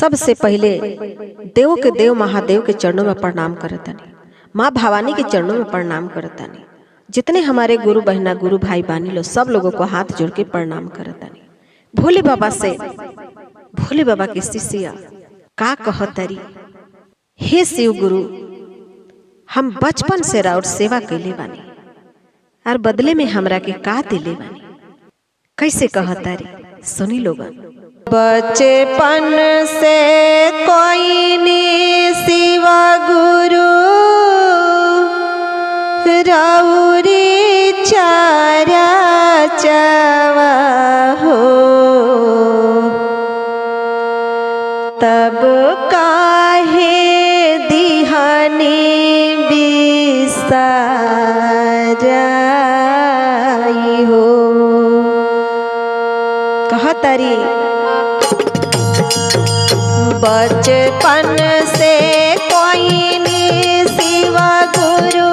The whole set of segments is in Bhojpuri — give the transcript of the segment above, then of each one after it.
सबसे पहले देव के देव महादेव के चरणों में प्रणाम करतानी, माँ भवानी के चरणों में प्रणाम करतानी। जितने हमारे गुरु बहना गुरु भाई बानी लो सब लोगों को हाथ जोड़ के प्रणाम करतानी। भोले बाबा से भोले बाबा की शिष्या का कहतरी, हे शिव गुरु, हम बचपन से राउर सेवा कैले बानी और बदले में हमरा के का दिले बानी। कैसे कहतारी सुनी लोगन। बचपन से कोई नी शिवा गुरु राउरी चारा चावा हो, तब काहे दिहानी बिसाराई हो। कहतरी बचपन से कोई नी शिवा गुरु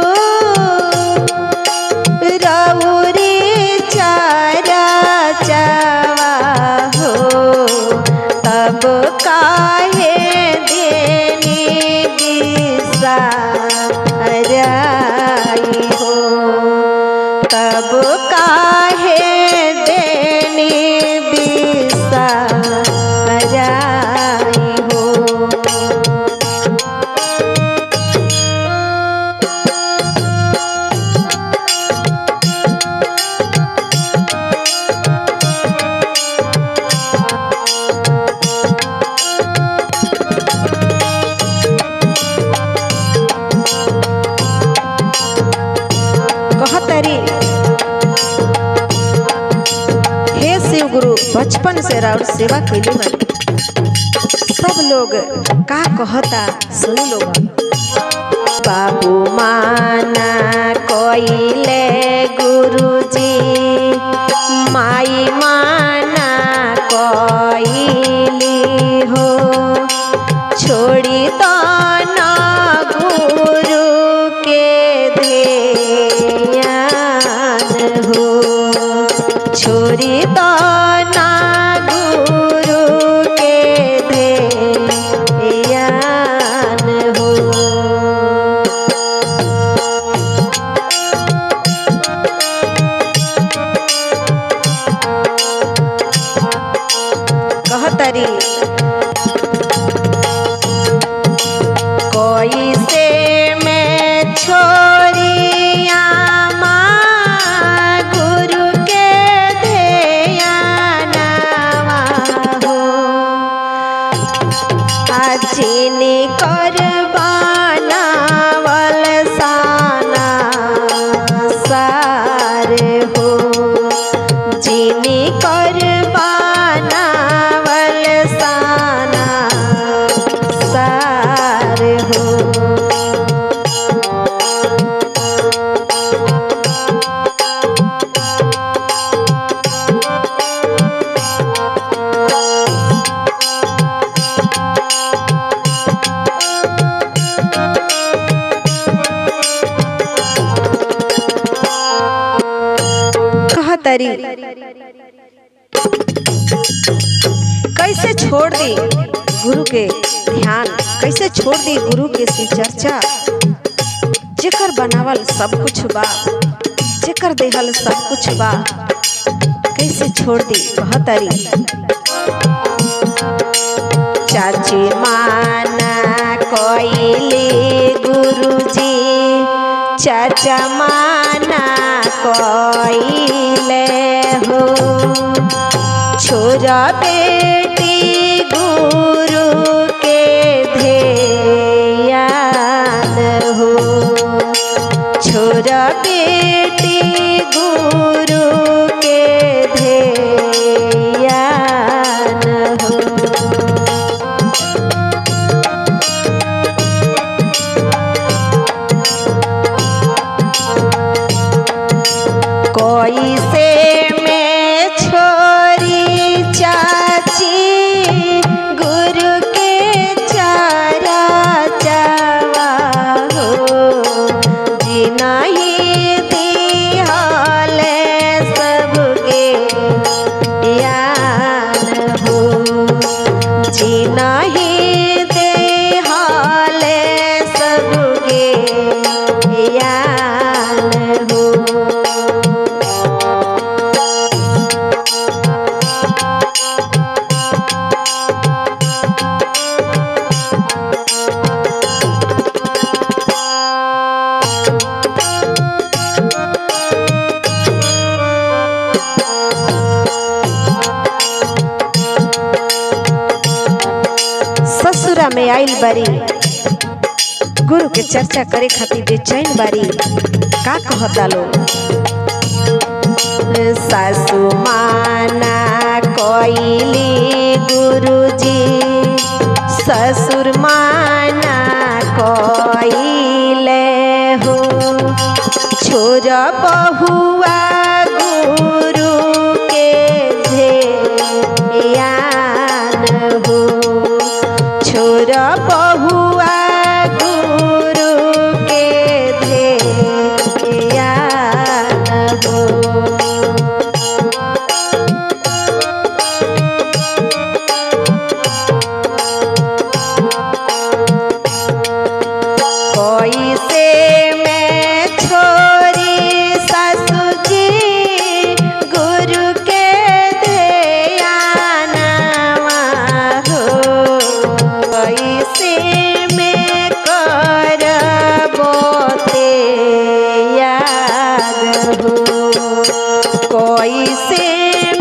राउरी चारा चावा हो, तब काहे देनी बिसाराई हो, तब काहे देनी बिसाराई हो। कहतरी हे शिव गुरु, बचपन से राउर सेवा कैले बानी। सब लोग का कहता सुन लोग। बाबू माना कोइले गुरुजी, माई माना कोइली हो, छोड़ी तो ना गुरु के ध्यान हो, छोड़ी तो ना गुरु के ध्यान हो। कहतरी कोई से मैं छोरिया माँ गुरु के ध्यानवा हो, आजीनी करबाना वल साना सार हो, जीनी करबाना वल साना सार हो। कहतरी कैसे छोड़ दी गुरु के ध्यान, कैसे छोड़ दी गुरु के सी चर्चा। जेकर बनावल सब कुछ बा, जेकर देहल सब कुछ बा, कैसे छोड़ दी। कहतरी चाची माना कोइली गुरुजी, चाचा माना कोइले हो, छोरा बेटी गुरु के ध्यान हो, छोरा बेटी गुरु के ध्यान हो। कोई से मैं छोरी चाची नहीं दे हाले सबके यान हो। ससुरा में आइल बारी गुरु के चर्चा करे खातिर बेचैन बारी। का कहता लो, सासु माना कोइली गुरुजी, ससुर माना कोइले हो। छोरा बहुआ गुरु के ध्यान हो। छोरा बहुआ गुरु के ध्यान हो। कोई से मैं छोरी सासू जी गुरु के ध्यान हो। कैसे मैं करबो ते याद हो। कैसे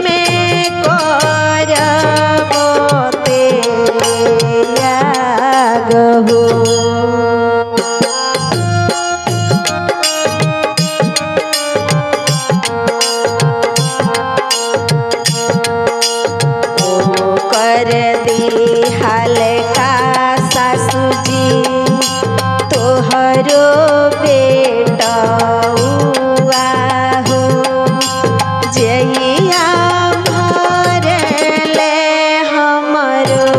मैं करबो ते याद हो। कर दी हल्का सासू जी तोहरो बेटा हुआ हो। जहिया भरले हमरो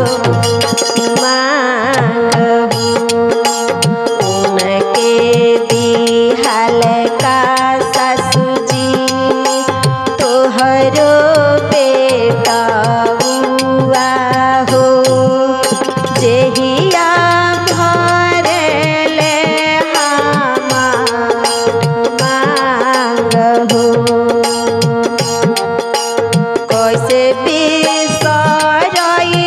मांग हो। उनके दी हल्का सासू जी तोहरो बेटा हुआ हो। जेहिया भरले मांग हो। कैसे बिसरई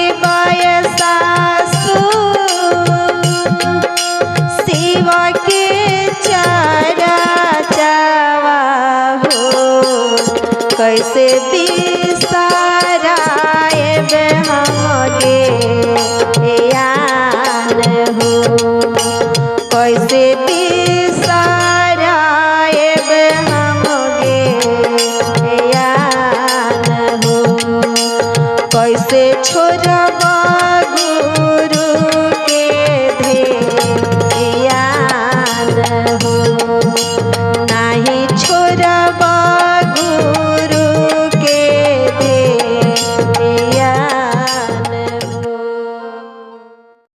सासू शिव के चरचवा हो। कैसे बिसराएब हमगे यान हो। कैसे बिसराएब हमगे यान हो। कैसे छोड़ब